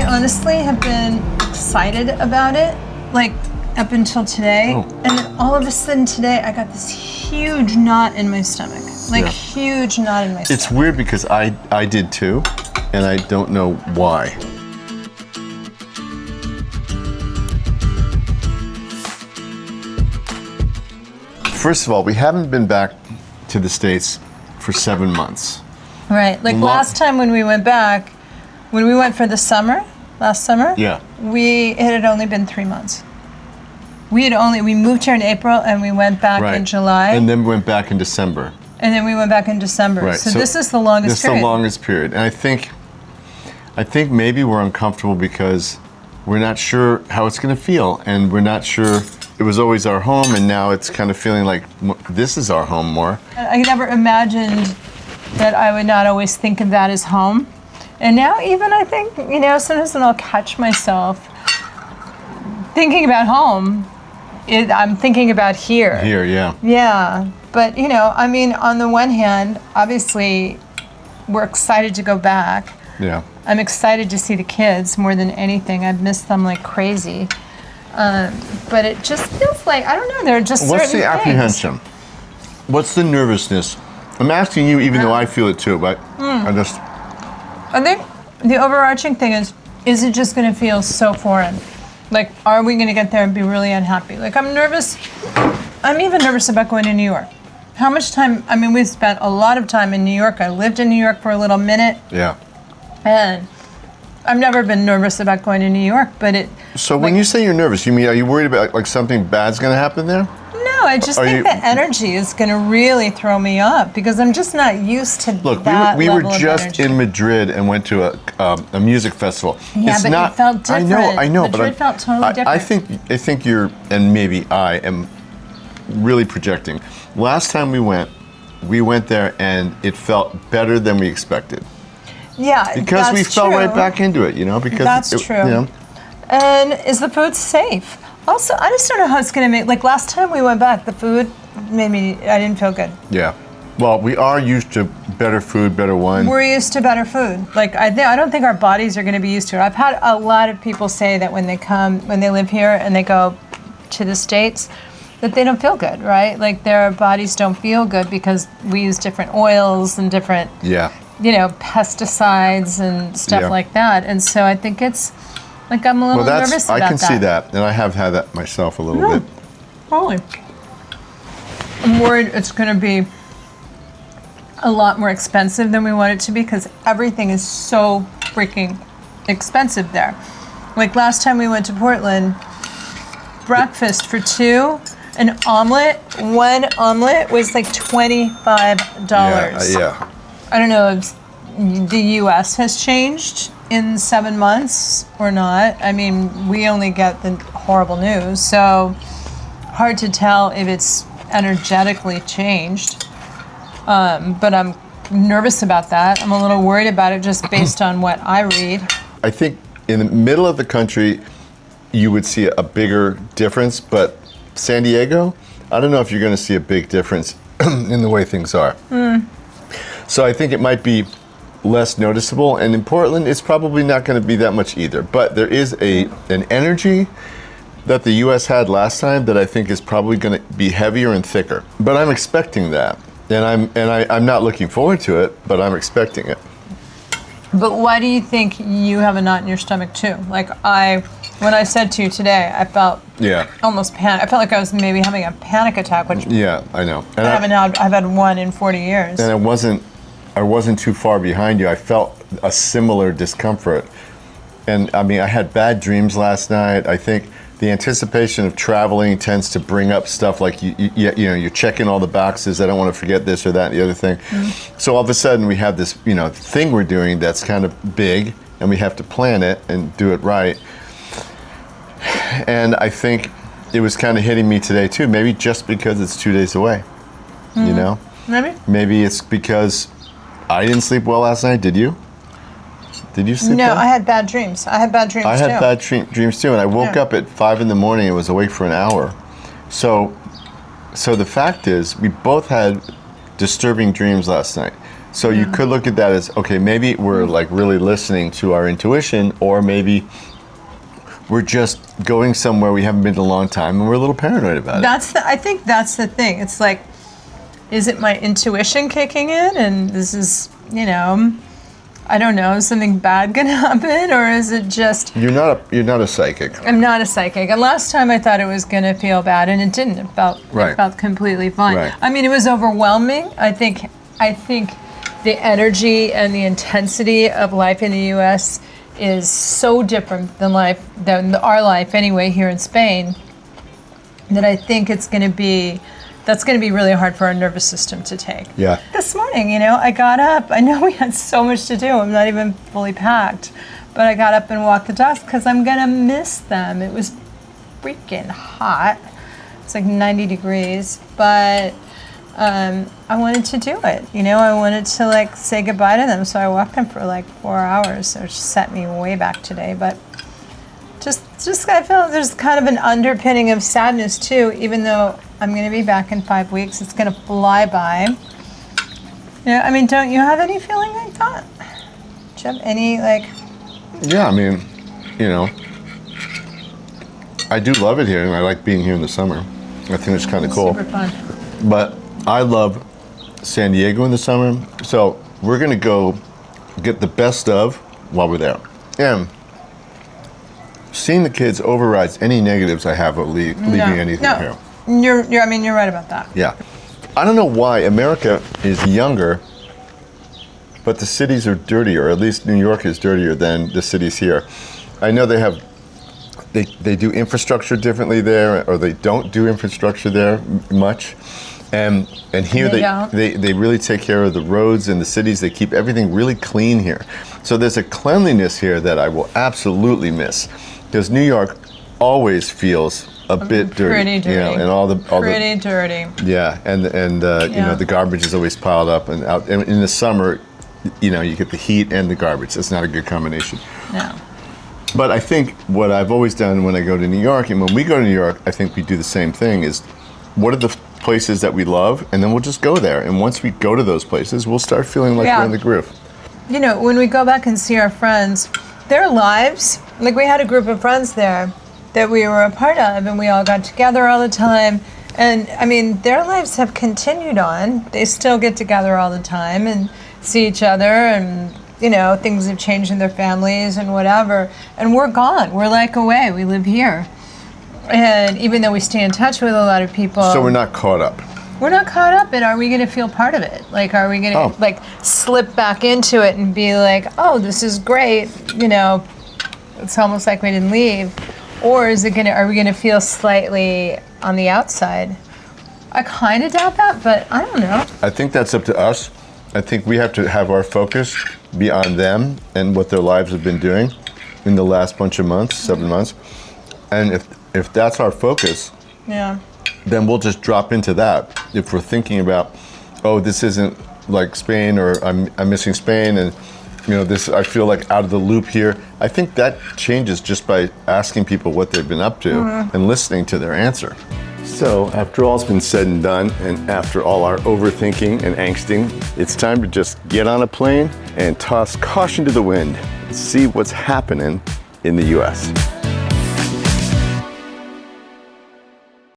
honestly have been excited about it, like up until today. Oh. And then all of a sudden today, I got this huge knot in my stomach. Like huge knot in my stomach. It's weird because I did too, and I don't know why. First of all, we haven't been back to the States for 7 months. Right. Like last time when we went back, when we went for the summer, last summer, Yeah. it had only been 3 months. We moved here in April and we went back in July. And then we went back in December. And then we went back in December. Right. So this is the longest period. This is the longest period. And I think maybe we're uncomfortable because we're not sure how it's going to feel. And we're not sure, it was always our home and now it's kind of feeling like this is our home more. I never imagined that I would not always think of that as home. And now even I think, sometimes when I'll catch myself thinking about home, I'm thinking about here. Here, yeah. Yeah, but on the one hand, obviously, we're excited to go back. Yeah. I'm excited to see the kids more than anything. I've missed them like crazy. But it just feels like, I don't know, there are just certain What's the things. apprehension? What's the nervousness? I'm asking you, even though I feel it too, but I think the overarching thing is it just going to feel so foreign? Like, are we going to get there and be really unhappy? Like, I'm nervous. I'm even nervous about going to New York. How much time? I mean, we've spent a lot of time in New York. I lived in New York for a little minute. Yeah. And I've never been nervous about going to New York, but it... So when you say you're nervous, you mean, are you worried about like something bad's going to happen there? No, I just think the energy is going to really throw me up because I'm just not used to Look, that we were level of just energy. in Madrid and went to a music festival. Yeah, It's but it felt different. I know, Madrid but felt totally different. I think you're, and maybe I am really projecting. Last time we went there and it felt better than we expected. Yeah, Because that's we fell true. right back into it, because That's true. And is the food safe? Also, I just don't know how it's going to make. Like last time we went back, the food made me. I didn't feel good. Yeah. Well, we are used to better food, better wine. We're used to better food. Like I don't think our bodies are going to be used to it. I've had a lot of people say that when they live here and they go to the States, that they don't feel good, right? Like their bodies don't feel good because we use different oils and different, pesticides and stuff like that. And so I think it's. Like I'm a little nervous about that. I can see that, and I have had that myself a little bit. Probably. I'm worried it's going to be a lot more expensive than we want it to be because everything is so freaking expensive there. Like last time we went to Portland, breakfast for two, one omelet was like $25. Yeah. I don't know if the U.S. has changed in 7 months or not. I mean, we only get the horrible news, so hard to tell if it's energetically changed. But I'm nervous about that. I'm a little worried about it just based on what I read. I think in the middle of the country, you would see a bigger difference, but San Diego, I don't know if you're going to see a big difference in the way things are. So I think it might be less noticeable, and in Portland it's probably not going to be that much either, but there is an energy that the US had last time that I think is probably going to be heavier and thicker, but I'm expecting that, and I'm not looking forward to it, but I'm expecting it. But why do you think you have a knot in your stomach too? Like when I said to you today, I felt almost panic. I felt like I was maybe having a panic attack, which I know, and I've had one in 40 years. And I wasn't too far behind you. I felt a similar discomfort. And I mean, I had bad dreams last night. I think the anticipation of traveling tends to bring up stuff like you're checking all the boxes. I don't want to forget this or that and the other thing. So all of a sudden we have this thing we're doing that's kind of big, and we have to plan it and do it right. And I think it was kind of hitting me today too. Maybe just because it's 2 days away. Maybe it's because I didn't sleep well last night. Did you? Did you sleep well? No, I had bad dreams. I had bad dreams too. I had bad dreams too, and I woke up at 5 a.m. and was awake for an hour. So the fact is, we both had disturbing dreams last night. So you could look at that as, okay, maybe we're like really listening to our intuition, or maybe we're just going somewhere we haven't been in a long time and we're a little paranoid about it. I think that's the thing. It's like, is it my intuition kicking in and this is, I don't know, is something bad gonna happen, or is it just... You're not a psychic. I'm not a psychic. And last time I thought it was gonna feel bad, and it didn't. It felt completely fine. Right. I mean, it was overwhelming. I think the energy and the intensity of life in the U.S. is so different than our life anyway here in Spain, that I think that's going to be really hard for our nervous system to take. Yeah. This morning, I got up. I know we had so much to do. I'm not even fully packed, but I got up and walked the dogs because I'm going to miss them. It was freaking hot. It's like 90 degrees, but I wanted to do it. I wanted to say goodbye to them, so I walked them for 4 hours, which set me way back today. But just I feel there's kind of an underpinning of sadness too, even though I'm going to be back in 5 weeks. It's going to fly by. I mean, don't you have any feeling like that? Do you have any Yeah, I mean, I do love it here, and I like being here in the summer. I think it's kind of cool. Super fun. But I love San Diego in the summer, so we're going to go get the best of while we're there. And seeing the kids overrides any negatives I have of leaving anything here. You're right about that. Yeah. I don't know why America is younger, but the cities are dirtier, or at least New York is dirtier than the cities here. I know they do infrastructure differently there, or they don't do infrastructure there much. And here they really take care of the roads and the cities. They keep everything really clean here. So there's a cleanliness here that I will absolutely miss, because New York always feels a bit dirty. Pretty dirty. And all the dirty. Yeah, and the garbage is always piled up, and out. And in the summer, you get the heat and the garbage. That's not a good combination. No. But I think what I've always done when I go to New York, and when we go to New York, I think we do the same thing, is what are the places that we love, and then we'll just go there. And once we go to those places, we'll start feeling like we're in the groove. When we go back and see our friends, their lives, we had a group of friends there that we were a part of, and we all got together all the time. And I mean, their lives have continued on. They still get together all the time and see each other, and things have changed in their families and whatever. And we're gone. We're away. We live here. And even though we stay in touch with a lot of people. So we're not caught up. We're not caught up, and are we going to feel part of it? Are we going to slip back into it and be oh, this is great, it's almost like we didn't leave. Or are we going to feel slightly on the outside? I kind of doubt that, but I don't know. I think that's up to us. I think we have to have our focus be on them and what their lives have been doing in the last bunch of months, 7 months. And if that's our focus, then we'll just drop into that. If we're thinking about, oh, this isn't like Spain, or I'm missing Spain, and this, I feel out of the loop here. I think that changes just by asking people what they've been up to and listening to their answer. So after all's been said and done, and after all our overthinking and angsting, it's time to just get on a plane and toss caution to the wind and see what's happening in the US.